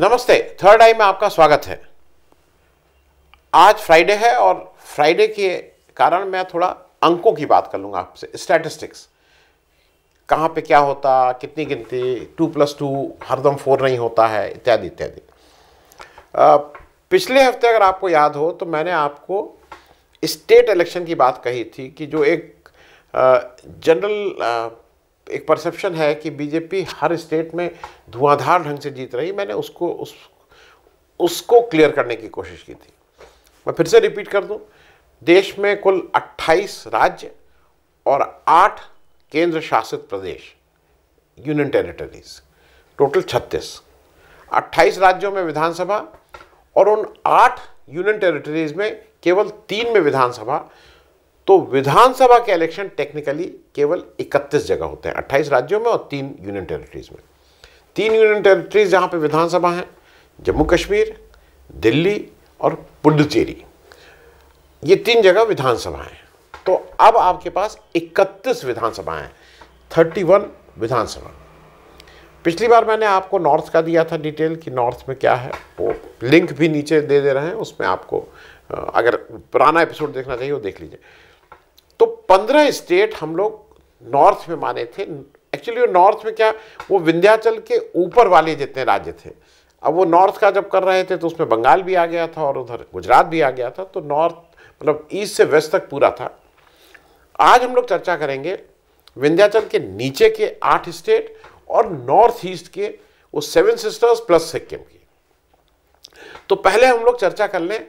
नमस्ते, थर्ड आई में आपका स्वागत है। आज फ्राइडे है और फ्राइडे के कारण मैं थोड़ा अंकों की बात कर लूँगा आपसे, स्टैटिस्टिक्स। कहाँ पे क्या होता, कितनी गिनती, 2+2 हरदम 4 नहीं होता है, इत्यादि इत्यादि। पिछले हफ्ते अगर आपको याद हो तो मैंने आपको स्टेट इलेक्शन की बात कही थी कि जो एक जनरल एक परसेप्शन है कि बीजेपी हर स्टेट में धुआंधार ढंग से जीत रही, मैंने उसको क्लियर करने की कोशिश की थी। मैं फिर से रिपीट कर दूं, देश में कुल 28 राज्य और 8 केंद्र शासित प्रदेश, यूनियन टेरिटरीज, टोटल 36। 28 राज्यों में विधानसभा और उन 8 यूनियन टेरिटरीज में केवल 3 में विधानसभा। तो विधानसभा के इलेक्शन टेक्निकली केवल 31 जगह होते हैं, 28 राज्यों में और 3 यूनियन टेरिटरीज में। 3 यूनियन टेरिटरीज जहाँ पे विधानसभा हैं, जम्मू कश्मीर, दिल्ली और पुडुचेरी, ये 3 जगह विधानसभा हैं। तो अब आपके पास 31 विधानसभाएं हैं, 31 विधानसभा। पिछली बार मैंने आपको नॉर्थ का दिया था डिटेल कि नॉर्थ में क्या है, वो लिंक भी नीचे दे रहे हैं, उसमें आपको अगर पुराना एपिसोड देखना चाहिए वो देख लीजिए। तो 15 स्टेट हम लोग नॉर्थ में माने थे। एक्चुअली वो नॉर्थ में क्या, वो विंध्याचल के ऊपर वाले जितने राज्य थे। अब वो नॉर्थ का जब कर रहे थे तो उसमें बंगाल भी आ गया था और उधर गुजरात भी आ गया था, तो नॉर्थ मतलब ईस्ट से वेस्ट तक पूरा था। आज हम लोग चर्चा करेंगे विंध्याचल के नीचे के 8 स्टेट और नॉर्थ ईस्ट के वो 7 सिस्टर्स प्लस सिक्किम की। तो पहले हम लोग चर्चा कर लें,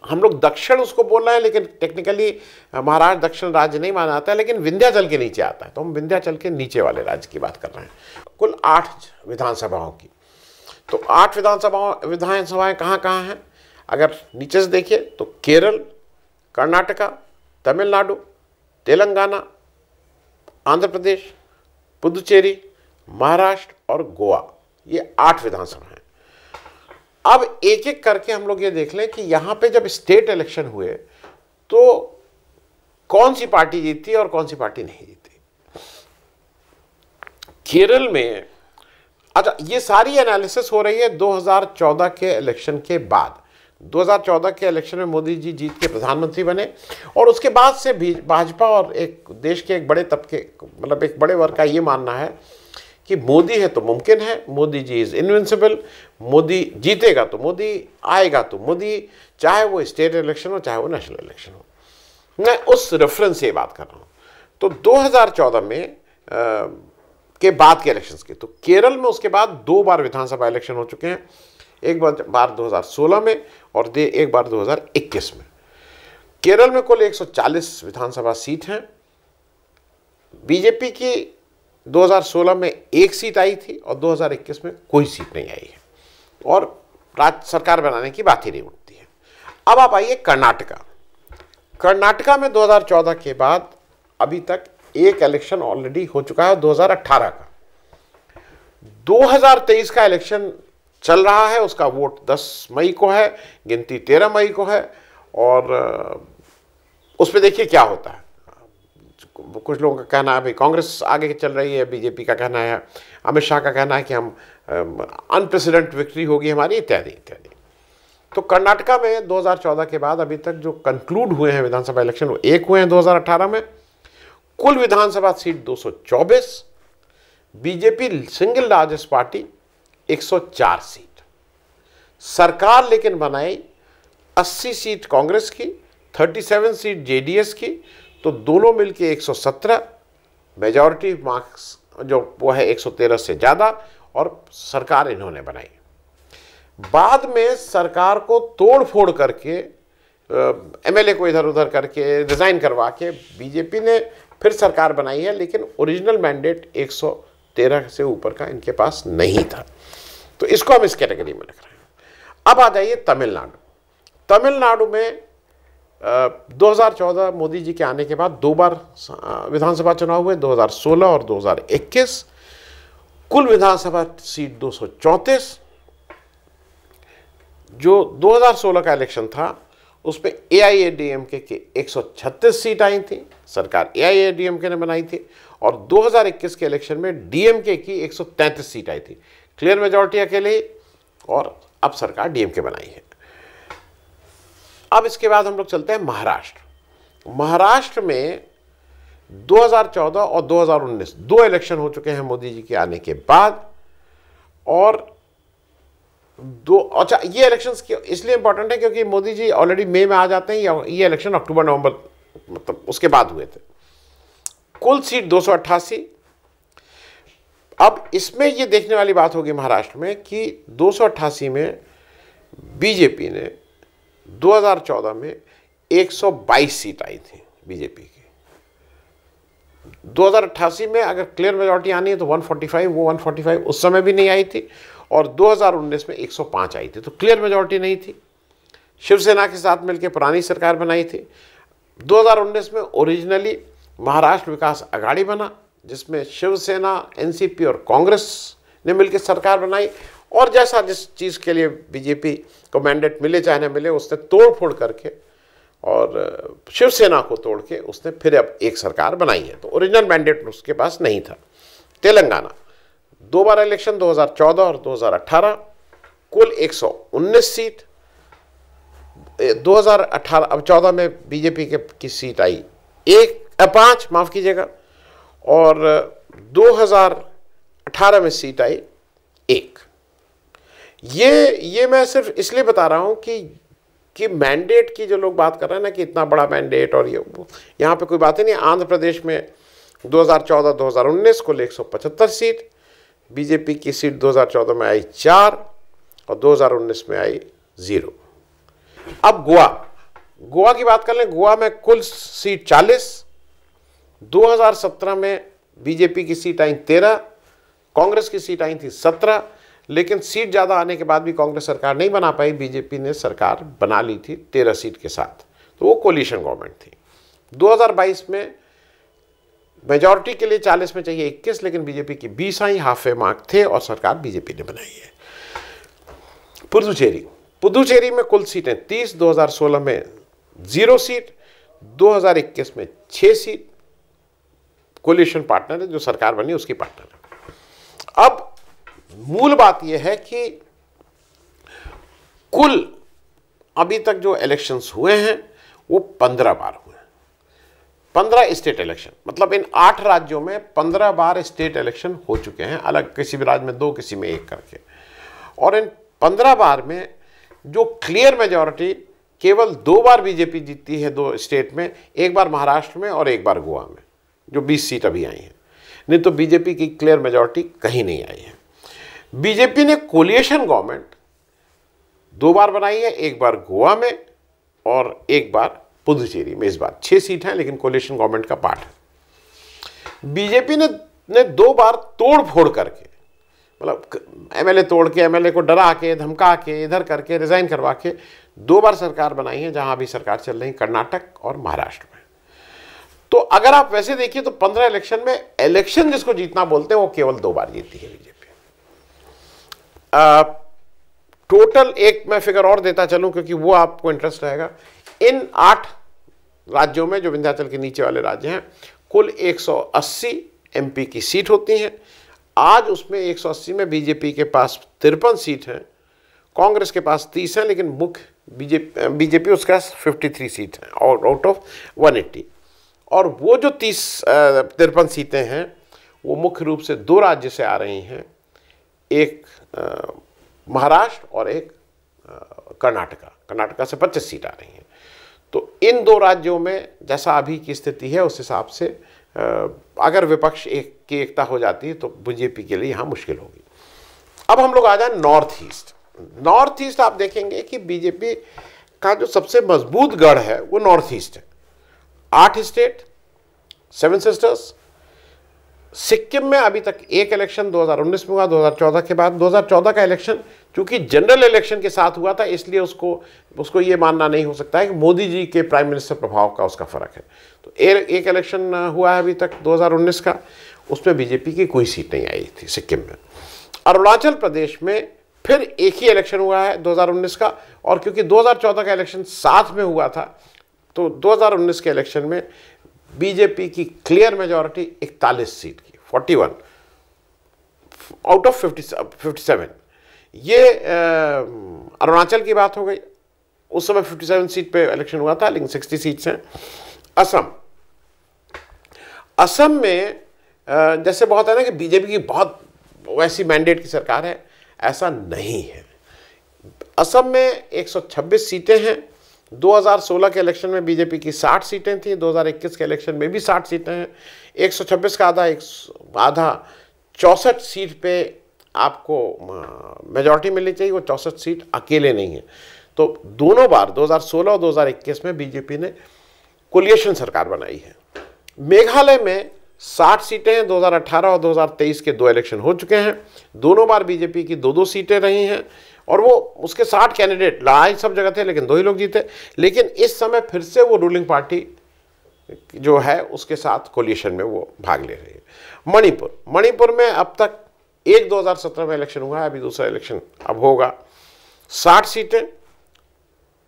हम लोग दक्षिण उसको बोल रहे हैं, लेकिन टेक्निकली महाराष्ट्र दक्षिण राज्य नहीं माना जाता है, लेकिन विंध्याचल के नीचे आता है, तो हम विंध्याचल के नीचे वाले राज्य की बात कर रहे हैं। कुल 8 विधानसभाओं की। तो 8 विधानसभाएं कहाँ कहाँ हैं? अगर नीचे से देखिए तो केरल, कर्नाटका, तमिलनाडु, तेलंगाना, आंध्र प्रदेश, पुदुचेरी, महाराष्ट्र और गोवा, ये 8 विधानसभा हैं। अब एक एक करके हम लोग ये देख लें कि यहां पे जब स्टेट इलेक्शन हुए तो कौन सी पार्टी जीती और कौन सी पार्टी नहीं जीती। केरल में, अच्छा, ये सारी एनालिसिस हो रही है 2014 के इलेक्शन के बाद। 2014 के इलेक्शन में मोदी जी जीत के प्रधानमंत्री बने और उसके बाद से भी भाजपा और एक देश के एक बड़े तबके, मतलब एक बड़े वर्ग का ये मानना है कि मोदी है तो मुमकिन है, मोदी जी इज इनविंसिबल, मोदी जीतेगा तो मोदी आएगा तो मोदी, चाहे वो स्टेट इलेक्शन हो चाहे वो नेशनल इलेक्शन हो। मैं उस रेफरेंस से बात कर रहा हूँ। तो 2014 में के बाद के इलेक्शंस की, तो केरल में उसके बाद 2 बार विधानसभा इलेक्शन हो चुके हैं, एक बार 2016 में और एक बार 2021 में। केरल में कुल 140 विधानसभा सीट हैं। बीजेपी की 2016 में 1 सीट आई थी और 2021 में कोई सीट नहीं आई है और राज्य सरकार बनाने की बात ही नहीं उठती है। अब आप आइए कर्नाटका। कर्नाटका में 2014 के बाद अभी तक एक इलेक्शन ऑलरेडी हो चुका है, 2018 का। 2023 का इलेक्शन चल रहा है, उसका वोट 10 मई को है, गिनती 13 मई को है और उसमें देखिए क्या होता है। कुछ लोगों का कहना है भाई कांग्रेस आगे चल रही है, बीजेपी का कहना है, अमित शाह का कहना है कि हम अनप्रेसिडेंट विक्ट्री होगी हमारी, इत्यादि इत्यादि। तो कर्नाटका में 2014 के बाद अभी तक जो कंक्लूड हुए हैं विधानसभा इलेक्शन, वो 1 हुए हैं 2018 में। कुल विधानसभा seat 224, BJP single largest party 104 seat. सरकार लेकिन बनाई 80 सीट कांग्रेस की, 37 सीट जेडीएस की, तो दोनों मिलके 117, मेजॉरिटी मार्क्स जो वो है 113 से ज़्यादा, और सरकार इन्होंने बनाई। बाद में सरकार को तोड़ फोड़ करके एमएलए को इधर उधर करके रिज़ाइन करवा के बीजेपी ने फिर सरकार बनाई है, लेकिन ओरिजिनल मैंडेट 113 से ऊपर का इनके पास नहीं था। तो इसको हम इस कैटेगरी में रख रहे हैं। अब आ जाइए तमिलनाडु। तमिलनाडु में 2014 मोदी जी के आने के बाद 2 बार विधानसभा चुनाव हुए, 2016 और 2021। कुल विधानसभा सीट 234। जो 2016 का इलेक्शन था उसमें एआईएडीएमके के 136 सीट आई थी, सरकार एआईएडीएमके ने बनाई थी, और 2021 के इलेक्शन में डीएमके की 133 सीट आई थी। क्लियर मेजॉरिटी अकेले ही, और अब सरकार डीएमके बनाई है। अब इसके बाद हम लोग चलते हैं महाराष्ट्र। महाराष्ट्र में 2014 और 2019 दो इलेक्शन हो चुके हैं मोदी जी के आने के बाद, और अच्छा, ये इलेक्शंस इसलिए इंपॉर्टेंट है क्योंकि मोदी जी ऑलरेडी मई में आ जाते हैं, या ये इलेक्शन अक्टूबर नवंबर मतलब उसके बाद हुए थे। कुल सीट 288। अब इसमें ये देखने वाली बात होगी महाराष्ट्र में कि 288 में बीजेपी ने 2014 में 122 सीट आई थी बीजेपी की। 2088 में अगर क्लियर मेजॉरिटी आनी है तो 145, वो 145 उस समय भी नहीं आई थी, और 2019 में 105 आई थी, तो क्लियर मेजॉरिटी नहीं थी। शिवसेना के साथ मिलकर पुरानी सरकार बनाई थी। 2019 में ओरिजिनली महाराष्ट्र विकास अघाड़ी बना, जिसमें शिवसेना, एनसीपी और कांग्रेस ने मिलकर सरकार बनाई, और जैसा जिस चीज़ के लिए बीजेपी को मैंडेट मिले चाहे न मिले, उसने तोड़ फोड़ करके और शिवसेना को तोड़ के उसने फिर अब एक सरकार बनाई है। तो ओरिजिनल मैंडेट उसके पास नहीं था। तेलंगाना, दो बार इलेक्शन 2014 और 2018, कुल 119 सीट। 2018 अब 14 में बीजेपी की सीट आई 5, माफ कीजिएगा, और 2018 में सीट आई 1। ये मैं सिर्फ इसलिए बता रहा हूं कि मैंडेट की जो लोग बात कर रहे हैं ना कि इतना बड़ा मैंडेट, और ये यहाँ पे कोई बात ही नहीं। आंध्र प्रदेश में 2014-2019 कुल 175 सीट, बीजेपी की सीट 2014 में आई 4 और 2019 में आई 0। अब गोवा की बात कर लें। गोवा में कुल सीट 40, 2017 में बीजेपी की सीट आई 13, कांग्रेस की सीट आई थी 17, लेकिन सीट ज़्यादा आने के बाद भी कांग्रेस सरकार नहीं बना पाई। बीजेपी ने सरकार बना ली थी 13 सीट के साथ, तो वो कोलिशन गवर्नमेंट थी। 2022 में मेजॉरिटी के लिए 40 में चाहिए 21, लेकिन बीजेपी की 20 आई, हाफ वे मार्क थे, और सरकार बीजेपी ने बनाई है। पुदुचेरी में कुल सीटें 30, 2016 में 0 सीट, 2021 में 6 सीट। कोलिशन पार्टनर है, जो सरकार बनी उसकी पार्टनर है। अब मूल बात यह है कि कुल अभी तक जो इलेक्शंस हुए हैं वो 15 बार हुए। 15 स्टेट इलेक्शन, मतलब इन 8 राज्यों में 15 बार स्टेट इलेक्शन हो चुके हैं, अलग किसी भी राज्य में 2, किसी में 1 करके। और इन 15 बार में जो क्लियर मेजॉरिटी केवल 2 बार बीजेपी जीती है 2 स्टेट में, एक बार महाराष्ट्र में और एक बार गोवा में, जो 20 सीट अभी आई हैं। नहीं तो बीजेपी की क्लियर मेजॉरिटी कहीं नहीं आई है। बीजेपी ने कोलिशन गवर्नमेंट 2 बार बनाई है, एक बार गोवा में और एक बार पुदुचेरी में। इस बार 6 सीट हैं, लेकिन कोलिशन गवर्नमेंट का पार्ट है। बीजेपी ने 2 बार तोड़ फोड़ करके, मतलब एमएलए तोड़ के, एमएलए को डरा के, धमका के, इधर करके, रिजाइन करवा के 2 बार सरकार बनाई है, जहां अभी सरकार चल रही कर्नाटक और महाराष्ट्र में। तो अगर आप वैसे देखिए तो 15 इलेक्शन में इलेक्शन जिसको जीतना बोलते हैं वो केवल 2 बार जीती है बीजेपी। टोटल एक मैं फिगर और देता चलूं क्योंकि वो आपको इंटरेस्ट रहेगा। इन 8 राज्यों में, जो विंध्याचल के नीचे वाले राज्य हैं, कुल 180 एमपी की सीट होती हैं। आज उसमें 180 में बीजेपी के पास 53 सीट हैं, कांग्रेस के पास 30 हैं, लेकिन मुख्य बीजेपी उसके पास 53 सीट हैं और आउट ऑफ 180। और वो जो 53 सीटें हैं वो मुख्य रूप से 2 राज्य से आ रही हैं, एक महाराष्ट्र और एक कर्नाटका से 25 सीट आ रही हैं। तो इन 2 राज्यों में जैसा अभी की स्थिति है उस हिसाब से अगर विपक्ष की एकता हो जाती है तो बीजेपी के लिए यहाँ मुश्किल होगी। अब हम लोग आ जाए नॉर्थ ईस्ट। नॉर्थ ईस्ट आप देखेंगे कि बीजेपी का जो सबसे मजबूत गढ़ है वो नॉर्थ ईस्ट है। 8 स्टेट, 7 सिस्टर्स। सिक्किम में अभी तक एक इलेक्शन 2019 में हुआ, 2014 के बाद। 2014 का इलेक्शन चूंकि जनरल इलेक्शन के साथ हुआ था, इसलिए उसको ये मानना नहीं हो सकता है कि मोदी जी के प्राइम मिनिस्टर प्रभाव का उसका फर्क है। तो एक इलेक्शन हुआ है अभी तक 2019 का, उसमें बीजेपी की कोई सीट नहीं आई थी सिक्किम में। अरुणाचल प्रदेश में फिर एक ही इलेक्शन हुआ है 2019 का, और क्योंकि 2014 का इलेक्शन साथ में हुआ था तो 2019 के इलेक्शन में बीजेपी की क्लियर मेजॉरिटी 41 सीट की, आउट ऑफ 57। ये अरुणाचल की बात हो गई, उस समय 57 सीट पे इलेक्शन हुआ था, लेकिन 60 सीट्स हैं। असम में जैसे बहुत है ना कि बीजेपी की बहुत वैसी मैंडेट की सरकार है, ऐसा नहीं है। असम में 126 सीटें हैं। 2016 के इलेक्शन में बीजेपी की 60 सीटें थी, 2021 के इलेक्शन में भी 60 सीटें हैं। 126 का आधा 64 सीट पे आपको मेजॉरिटी मिलनी चाहिए, वो 64 सीट अकेले नहीं है। तो दोनों बार 2016 और 2021 में बीजेपी ने कोलिएशन सरकार बनाई है। मेघालय में 60 सीटें हैं, 2018 और 2023 के 2 इलेक्शन हो चुके हैं, दोनों बार बीजेपी की 2-2 सीटें रही हैं, और वो उसके 60 कैंडिडेट, लड़ाई सब जगह थे लेकिन 2 ही लोग जीते। लेकिन इस समय फिर से वो रूलिंग पार्टी जो है उसके साथ कोलिएशन में वो भाग ले रही है। मणिपुर में अब तक 2017 में इलेक्शन हुआ है, अभी दूसरा इलेक्शन अब होगा। 60 सीटें,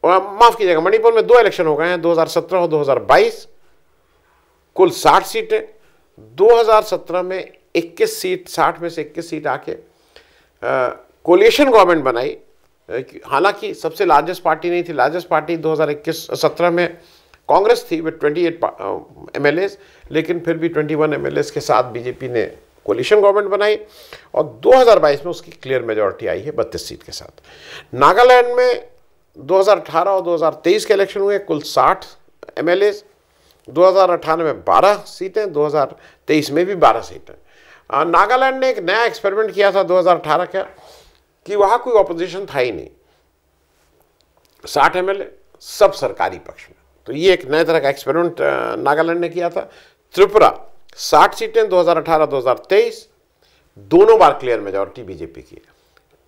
माफ कीजिएगा, मणिपुर में 2 इलेक्शन हो गए हैं, 2017 और 2022, कुल 60 सीटें। 2017 में 21 सीट, 60 में से 21 सीट आके कोलिएशन गवर्नमेंट बनाई। हालांकि सबसे लार्जेस्ट पार्टी नहीं थी, लार्जेस्ट पार्टी 2021-17 में कांग्रेस थी विद 28 MLAs, लेकिन फिर भी 21 MLAs के साथ बीजेपी ने कोलिशन गवर्नमेंट बनाई, और 2022 में उसकी क्लियर मेजॉरिटी आई है 32 सीट के साथ। नागालैंड में 2018 और 2023 के इलेक्शन हुए, कुल 60 MLAs, 2018 में 12 सीटें, 2023 में भी 12 सीटें। नागालैंड ने एक नया एक्सपेरिमेंट किया था 2018 का, कि वहाँ कोई ऑपोजिशन था ही नहीं, 60 MLA सब सरकारी पक्ष में। तो ये एक नए तरह का एक्सपेरिमेंट नागालैंड ने किया था। त्रिपुरा 60 सीटें, 2018-2023 दोनों बार क्लियर मेजॉरिटी बीजेपी की।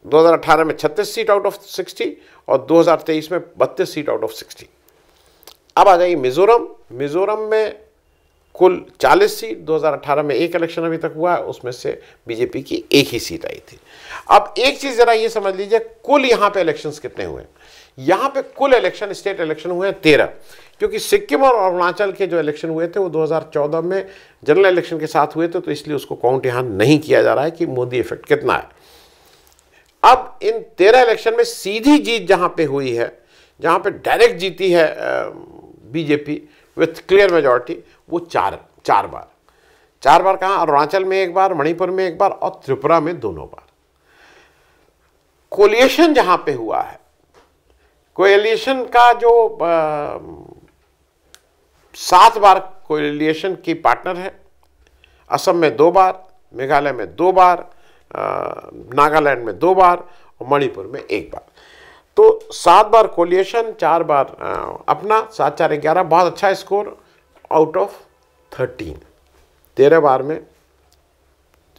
2018 में 36 सीट आउट ऑफ 60 और 2023 में 32 सीट आउट ऑफ 60। अब आ जाइए मिजोरम में कुल 40 सीट, 2018 में एक इलेक्शन अभी तक हुआ है, उसमें से बीजेपी की एक ही सीट आई थी। अब एक चीज जरा ये समझ लीजिए, कुल यहाँ पे इलेक्शंस कितने हुए? यहाँ पे कुल इलेक्शन, स्टेट इलेक्शन हुए हैं 13, क्योंकि सिक्किम और अरुणाचल के जो इलेक्शन हुए थे वो 2014 में जनरल इलेक्शन के साथ हुए थे, तो इसलिए उसको काउंट यहाँ नहीं किया जा रहा है कि मोदी इफेक्ट कितना है। अब इन 13 इलेक्शन में सीधी जीत जहाँ पे हुई है, जहाँ पे डायरेक्ट जीती है बीजेपी विथ क्लियर मेजॉरिटी, वो चार बार कहाँ? अरुणाचल में एक बार, मणिपुर में एक बार और त्रिपुरा में दोनों बार। कोलिएशन जहां पे हुआ है, कोलिएशन का जो 7 बार कोलिएशन की पार्टनर है, असम में 2 बार, मेघालय में 2 बार, नागालैंड में 2 बार और मणिपुर में 1 बार। तो 7 बार कोलिएशन, 4 बार अपना, 7-4 11, बहुत अच्छा स्कोर आउट ऑफ 13। 13 बार में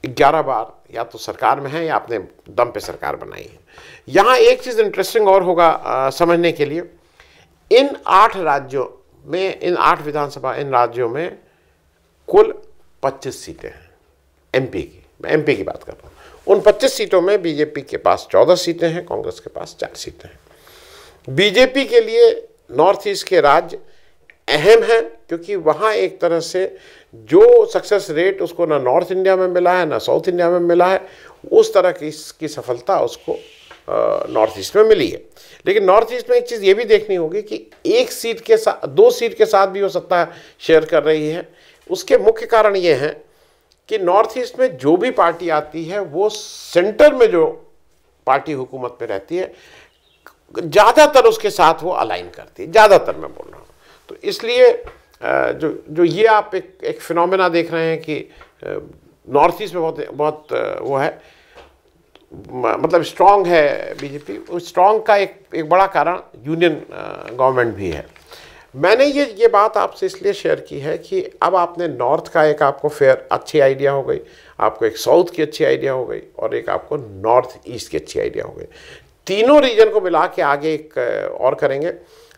11 बार या तो सरकार में है या अपने दम पे सरकार बनाई है। यहाँ एक चीज़ इंटरेस्टिंग और होगा समझने के लिए, इन 8 राज्यों में, इन 8 विधानसभा इन राज्यों में कुल 25 सीटें हैं एमपी की। मैं एमपी की बात कर रहा हूँ। उन 25 सीटों में बीजेपी के पास 14 सीटें हैं, कांग्रेस के पास 4 सीटें हैं। बीजेपी के लिए नॉर्थ ईस्ट के राज्य अहम है, क्योंकि वहाँ एक तरह से जो सक्सेस रेट उसको ना नॉर्थ इंडिया में मिला है ना साउथ इंडिया में मिला है, उस तरह की सफलता उसको नॉर्थ ईस्ट में मिली है। लेकिन नॉर्थ ईस्ट में एक चीज़ ये भी देखनी होगी कि 1 सीट के साथ, 2 सीट के साथ भी वो सत्ता शेयर कर रही है। उसके मुख्य कारण ये हैं कि नॉर्थ ईस्ट में जो भी पार्टी आती है वो सेंटर में जो पार्टी हुकूमत में रहती है ज़्यादातर उसके साथ वो अलाइन करती है, ज़्यादातर मैं बोल रहा हूँ। तो इसलिए जो ये आप एक फिनोमेना देख रहे हैं कि नॉर्थ ईस्ट में बहुत वो है, मतलब स्ट्रांग है बीजेपी। उस स्ट्रांग का एक बड़ा कारण यूनियन गवर्नमेंट भी है। मैंने ये बात आपसे इसलिए शेयर की है कि अब आपने नॉर्थ का एक आपको फेयर अच्छी आइडिया हो गई, आपको एक साउथ की अच्छी आइडिया हो गई और एक आपको नॉर्थ ईस्ट की अच्छी आइडिया हो गई। तीनों रीजन को मिला के आगे एक और करेंगे।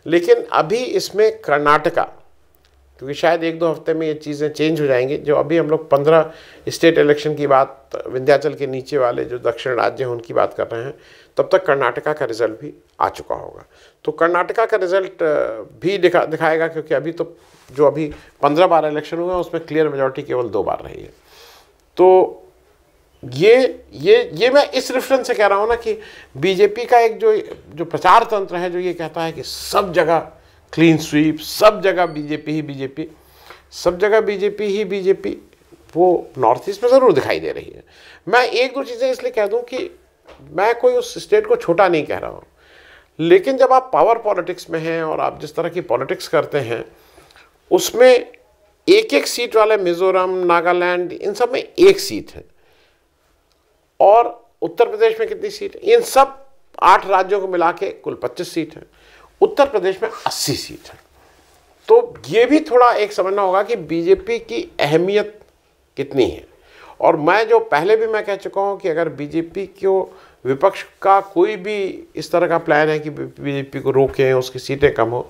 लेकिन अभी इसमें कर्नाटका, क्योंकि शायद 1-2 हफ्ते में ये चीज़ें चेंज हो जाएंगी। जो अभी हम लोग 15 स्टेट इलेक्शन की बात, विंध्याचल के नीचे वाले जो दक्षिण राज्य हैं उनकी बात कर रहे हैं, तब तक कर्नाटका का रिजल्ट भी आ चुका होगा। तो कर्नाटका का रिजल्ट भी दिखाएगा, क्योंकि अभी तो जो अभी 15 बार इलेक्शन हुआ है उसमें क्लियर मेजॉरिटी केवल 2 बार रही है। तो ये मैं इस रेफरेंस से कह रहा हूँ ना कि बीजेपी का एक जो प्रचार तंत्र है, जो ये कहता है कि सब जगह क्लीन स्वीप, सब जगह बीजेपी ही बीजेपी, सब जगह बीजेपी ही बीजेपी, वो नॉर्थ ईस्ट में ज़रूर दिखाई दे रही है। मैं एक दो चीज़ें इसलिए कह दूं कि मैं कोई उस स्टेट को छोटा नहीं कह रहा हूँ, लेकिन जब आप पावर पॉलिटिक्स में हैं और आप जिस तरह की पॉलिटिक्स करते हैं, उसमें एक एक सीट वाले मिजोरम, नागालैंड, इन सब में एक सीट है, और उत्तर प्रदेश में कितनी सीट है? इन सब 8 राज्यों को मिला के कुल 25 सीट है, उत्तर प्रदेश में 80 सीट है। तो ये भी थोड़ा एक समझना होगा कि बीजेपी की अहमियत कितनी है। और मैं जो पहले भी मैं कह चुका हूँ कि अगर बीजेपी को, विपक्ष का कोई भी इस तरह का प्लान है कि बीजेपी को रोकें, उसकी सीटें कम हो,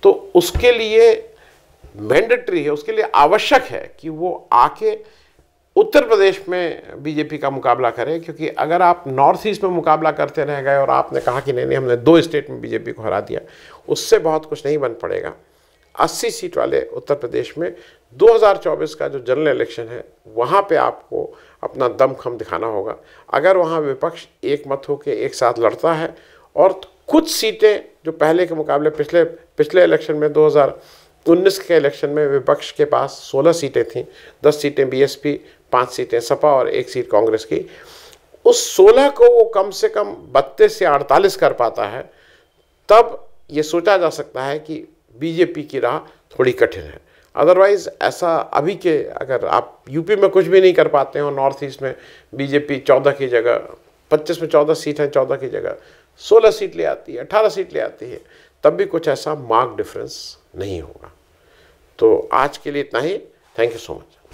तो उसके लिए मैंडेटरी है, उसके लिए आवश्यक है कि वो आके उत्तर प्रदेश में बीजेपी का मुकाबला करें। क्योंकि अगर आप नॉर्थ ईस्ट में मुकाबला करते रह गए और आपने कहा कि नहीं हमने 2 स्टेट में बीजेपी को हरा दिया, उससे बहुत कुछ नहीं बन पड़ेगा। 80 सीट वाले उत्तर प्रदेश में 2024 का जो जनरल इलेक्शन है, वहाँ पे आपको अपना दमखम दिखाना होगा। अगर वहाँ विपक्ष एक मत होकर एक साथ लड़ता है और कुछ सीटें जो पहले के मुकाबले पिछले इलेक्शन में 2019 के इलेक्शन में विपक्ष के पास 16 सीटें थीं, 10 सीटें बीएसपी, 5 सीटें सपा और 1 सीट कांग्रेस की, उस 16 को वो कम से कम 32 से 48 कर पाता है, तब ये सोचा जा सकता है कि बीजेपी की राह थोड़ी कठिन है। अदरवाइज़ ऐसा अभी के, अगर आप यूपी में कुछ भी नहीं कर पाते हो, नॉर्थ ईस्ट में बीजेपी 14 की जगह 25 में 14 सीट हैं, 14 की जगह 16 सीट ले आती है, 18 सीट ले आती है, तब भी कुछ ऐसा मार्क डिफरेंस नहीं होगा। तो आज के लिए इतना ही। Thank you so much.